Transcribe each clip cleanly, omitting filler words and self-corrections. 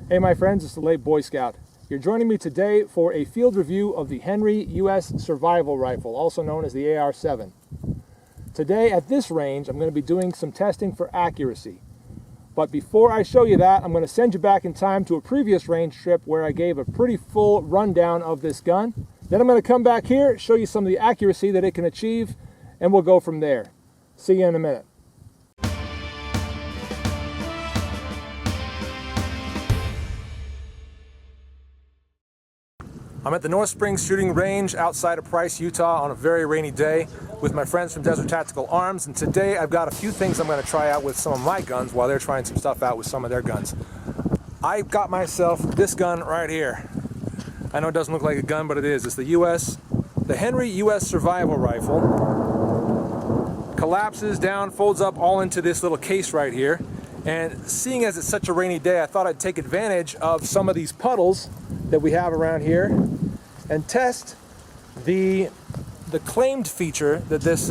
Hey my friends, it's the late Boy Scout. You're joining me today for a field review of the Henry U.S. survival rifle, also known as the AR-7. Today at this range, I'm going to be doing some testing for accuracy. But before I show you that, I'm going to send you back in time to a previous range trip where I gave a pretty full rundown of this gun. Then I'm going to come back here, show you some of the accuracy that it can achieve, and we'll go from there. See you in a minute. I'm at the North Springs shooting range outside of Price, Utah on a very rainy day with my friends from Desert Tactical Arms, and today I've got a few things I'm going to try out with some of my guns while they're trying some stuff out with some of their guns. I got myself this gun right here. I know it doesn't look like a gun, but it is. It's the Henry U.S. survival rifle. Collapses down, folds up all into this little case right here. And seeing as it's such a rainy day, I thought I'd take advantage of some of these puddles that we have around here and test the claimed feature that this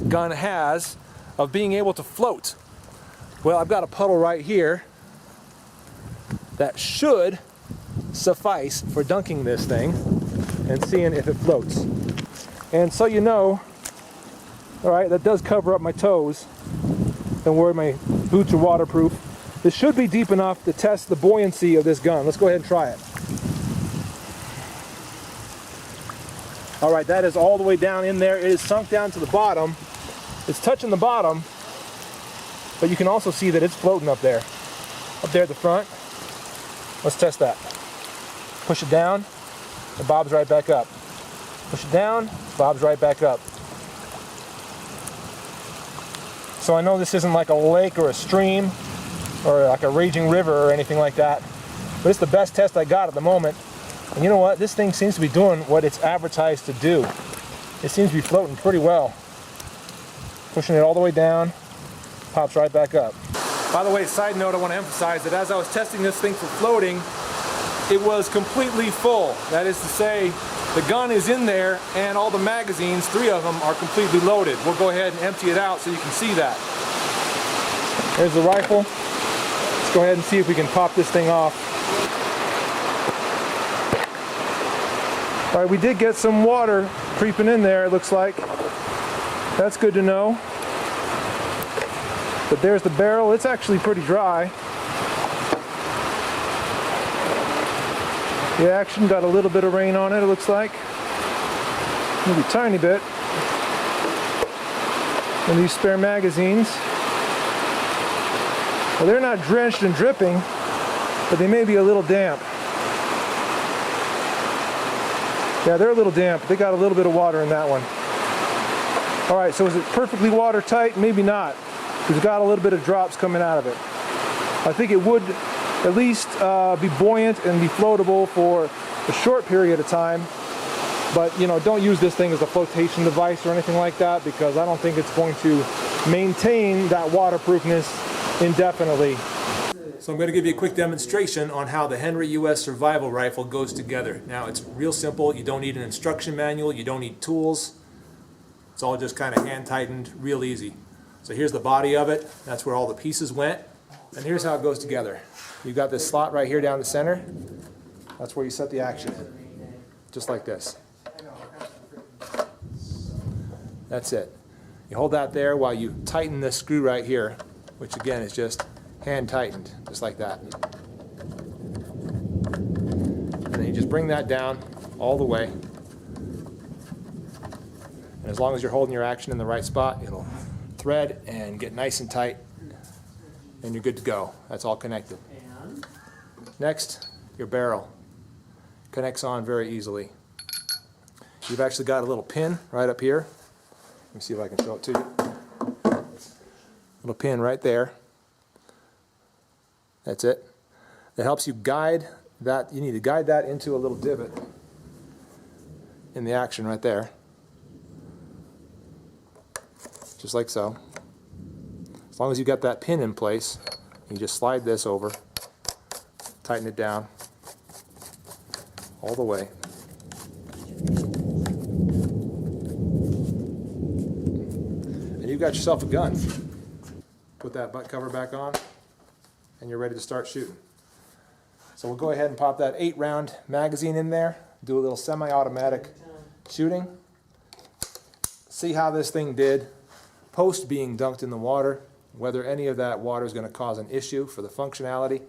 gun has of being able to float. Well, I've got a puddle right here that should suffice for dunking this thing and seeing if it floats. And so you know, all right, that does cover up my toes. Don't worry, my boots are waterproof. This should be deep enough to test the buoyancy of this gun. Let's go ahead and try it. All right, that is all the way down in there. It is sunk down to the bottom. It's touching the bottom, but you can also see that it's floating up there at the front. Let's test that. Push it down, it bobs right back up. Push it down, bobs right back up. So I know this isn't like a lake or a stream or like a raging river or anything like that, but it's the best test I got at the moment. And you know what? This thing seems to be doing what it's advertised to do. It seems to be floating pretty well. Pushing it all the way down, pops right back up. By the way, side note, I want to emphasize that as I was testing this thing for floating, it was completely full. That is to say, the gun is in there and all the magazines, 3 of them, are completely loaded. We'll go ahead and empty it out so you can see that. There's the rifle. Let's go ahead and see if we can pop this thing off. All right, we did get some water creeping in there, it looks like. That's good to know. But there's the barrel. It's actually pretty dry. The action got a little bit of rain on it, it looks like. Maybe a tiny bit. And these spare magazines. Well, they're not drenched and dripping, but they may be a little damp. Yeah, they're a little damp. They got a little bit of water in that one. All right, so is it perfectly watertight? Maybe not. It's got a little bit of drops coming out of it. I think it would at least be buoyant and be floatable for a short period of time. But, you know, don't use this thing as a flotation device or anything like that, because I don't think it's going to maintain that waterproofness indefinitely. So I'm going to give you a quick demonstration on how the Henry U.S. survival rifle goes together. Now, it's real simple. You don't need an instruction manual. You don't need tools. It's all just kind of hand tightened, real easy. So here's the body of it. That's where all the pieces went. And here's how it goes together. You've got this slot right here down the center. That's where you set the action in. Just like this. That's it. You hold that there while you tighten this screw right here, which again is just hand tightened, just like that. And then you just bring that down all the way. And as long as you're holding your action in the right spot, it'll thread and get nice and tight, and you're good to go. That's all connected. Next, your barrel connects on very easily. You've actually got a little pin right up here. Let me see if I can show it to you. Little pin right there. That's it. It helps you guide that. You need to guide that into a little divot in the action right there. Just like so. As long as you got that pin in place, you just slide this over, tighten it down all the way. And you've got yourself a gun. Put that butt cover back on, and you're ready to start shooting. So we'll go ahead and pop that 8-round magazine in there, do a little semi-automatic shooting, see how this thing did post being dunked in the water, whether any of that water is going to cause an issue for the functionality.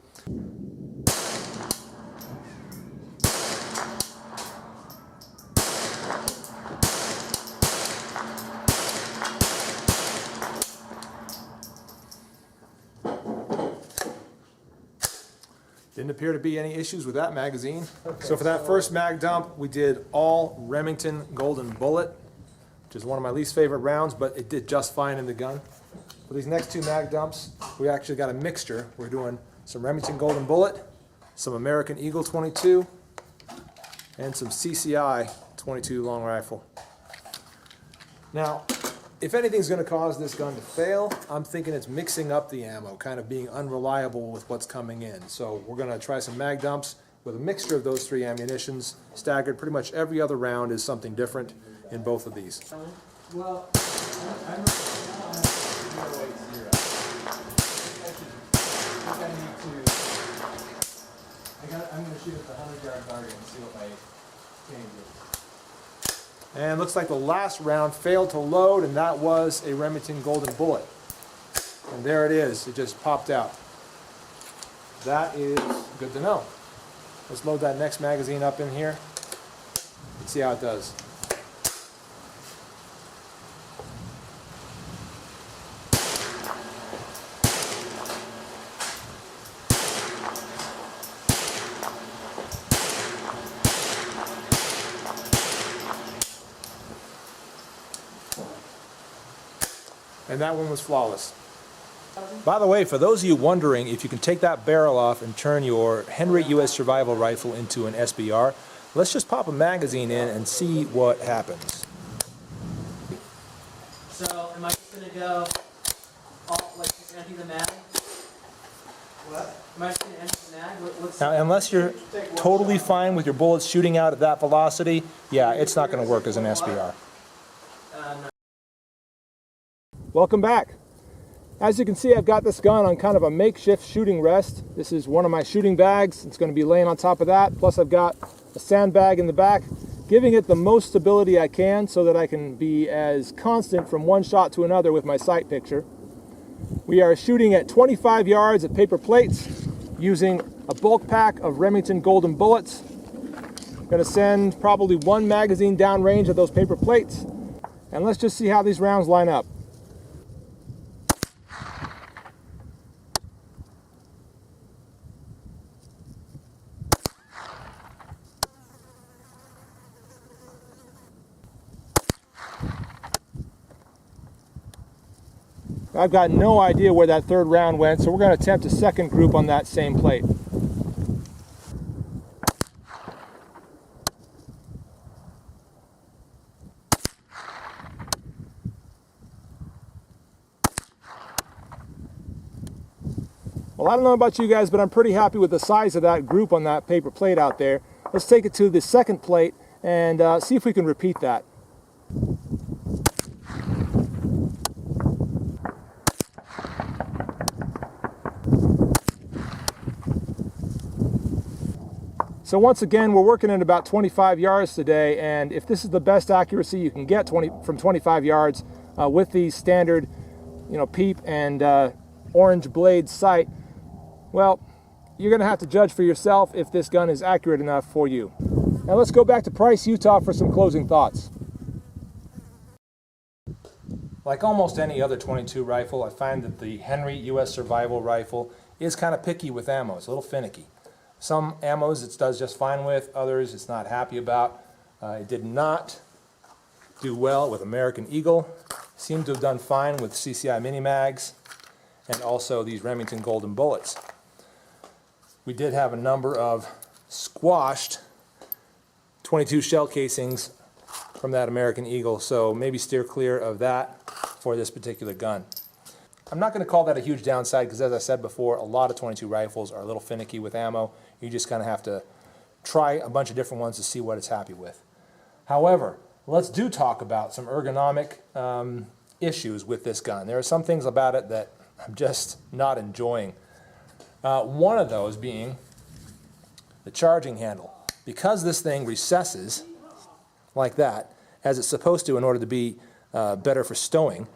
Didn't appear to be any issues with that magazine. Okay, so for that first mag dump, we did all Remington Golden Bullet, which is one of my least favorite rounds, but it did just fine in the gun. For these next 2 mag dumps, we actually got a mixture. We're doing some Remington Golden Bullet, some American Eagle 22, and some CCI 22 long rifle. Now, if anything's going to cause this gun to fail, I'm thinking it's mixing up the ammo, kind of being unreliable with what's coming in. So we're going to try some mag dumps with a mixture of those 3 ammunitions, staggered. Pretty much every other round is something different in both of these. Well, I'm going to shoot at the 100-yard target and see what my change is. And looks like the last round failed to load, and that was a Remington Golden Bullet. And there it is, it just popped out. That is good to know. Let's load that next magazine up in here and see how it does. And that one was flawless. By the way, for those of you wondering if you can take that barrel off and turn your Henry U.S. survival rifle into an SBR, let's just pop a magazine in and see what happens. So, am I just going to go just empty the mag? What? Am I just going to empty the mag? Now, unless you're totally fine with your bullets shooting out at that velocity, yeah, it's not going to work as an SBR. No. Welcome back. As you can see, I've got this gun on kind of a makeshift shooting rest. This is one of my shooting bags. It's going to be laying on top of that. Plus I've got a sandbag in the back, giving it the most stability I can so that I can be as constant from one shot to another with my sight picture. We are shooting at 25 yards at paper plates using a bulk pack of Remington Golden Bullets. I'm going to send probably 1 magazine downrange of those paper plates. And let's just see how these rounds line up. I've got no idea where that 3rd round went, so we're going to attempt a 2nd group on that same plate. Well, I don't know about you guys, but I'm pretty happy with the size of that group on that paper plate out there. Let's take it to the 2nd plate and see if we can repeat that. So once again, we're working at about 25 yards today, and if this is the best accuracy you can get from 25 yards with the standard, PEEP and orange blade sight, well, you're going to have to judge for yourself if this gun is accurate enough for you. Now let's go back to Price, Utah for some closing thoughts. Like almost any other .22 rifle, I find that the Henry U.S. survival rifle is kind of picky with ammo. It's a little finicky. Some ammos it does just fine with, others it's not happy about. It did not do well with American Eagle. Seemed to have done fine with CCI mini mags and also these Remington Golden Bullets. We did have a number of squashed .22 shell casings from that American Eagle, so maybe steer clear of that for this particular gun. I'm not going to call that a huge downside because, as I said before, a lot of .22 rifles are a little finicky with ammo. You just kind of have to try a bunch of different ones to see what it's happy with. However, let's talk about some ergonomic issues with this gun. There are some things about it that I'm just not enjoying. One of those being the charging handle. Because this thing recesses like that, as it's supposed to in order to be better for stowing,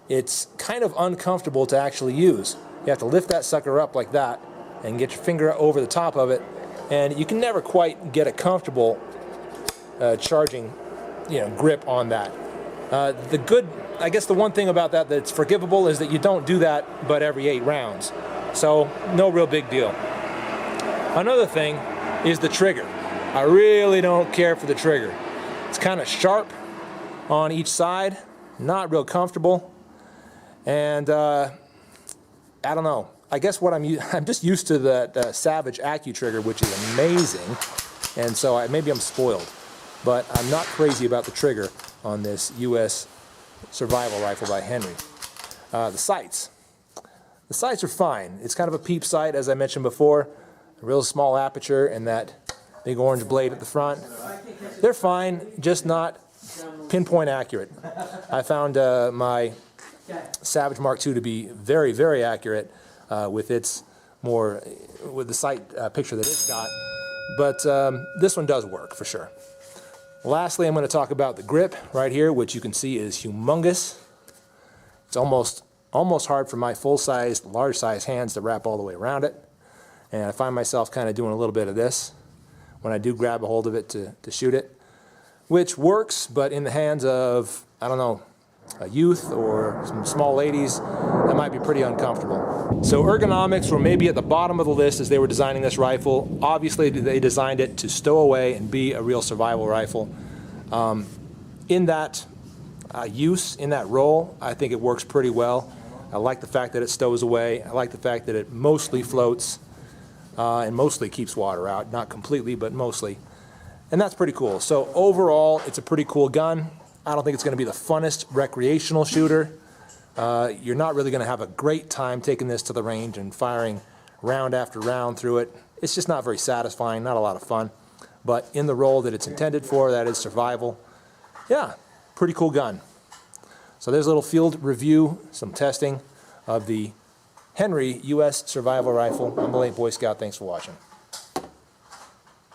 it's kind of uncomfortable to actually use. You have to lift that sucker up like that and get your finger over the top of it, and you can never quite get a comfortable charging, grip on that. I guess the one thing about that that's forgivable is that you don't do that but every 8 rounds. So no real big deal. Another thing is the trigger. I really don't care for the trigger. It's kind of sharp on each side, not real comfortable, and I don't know. I guess what I'm just used to the Savage AccuTrigger, which is amazing, and so maybe I'm spoiled, but I'm not crazy about the trigger on this U.S. survival rifle by Henry. The sights. The sights are fine. It's kind of a peep sight, as I mentioned before. A real small aperture and that big orange blade at the front. They're fine, just not pinpoint accurate. I found my Savage Mark II to be very, very accurate with the sight picture that it's got. But this one does work for sure. Lastly, I'm going to talk about the grip right here, which you can see is humongous. It's almost hard for my full-sized, large-sized hands to wrap all the way around it. And I find myself kind of doing a little bit of this when I do grab a hold of it to shoot it, which works, but in the hands of, I don't know, a youth or some small ladies, that might be pretty uncomfortable. So ergonomics were maybe at the bottom of the list as they were designing this rifle. Obviously, they designed it to stow away and be a real survival rifle. In that use, in that role, I think it works pretty well. I like the fact that it stows away. I like the fact that it mostly floats and mostly keeps water out. Not completely, but mostly. And that's pretty cool. So overall, it's a pretty cool gun. I don't think it's going to be the funnest recreational shooter. You're not really going to have a great time taking this to the range and firing round after round through it. It's just not very satisfying, not a lot of fun. But in the role that it's intended for, that is survival, yeah, pretty cool gun. So there's a little field review, some testing of the Henry U.S. survival rifle. I'm the late Boy Scout. Thanks for watching.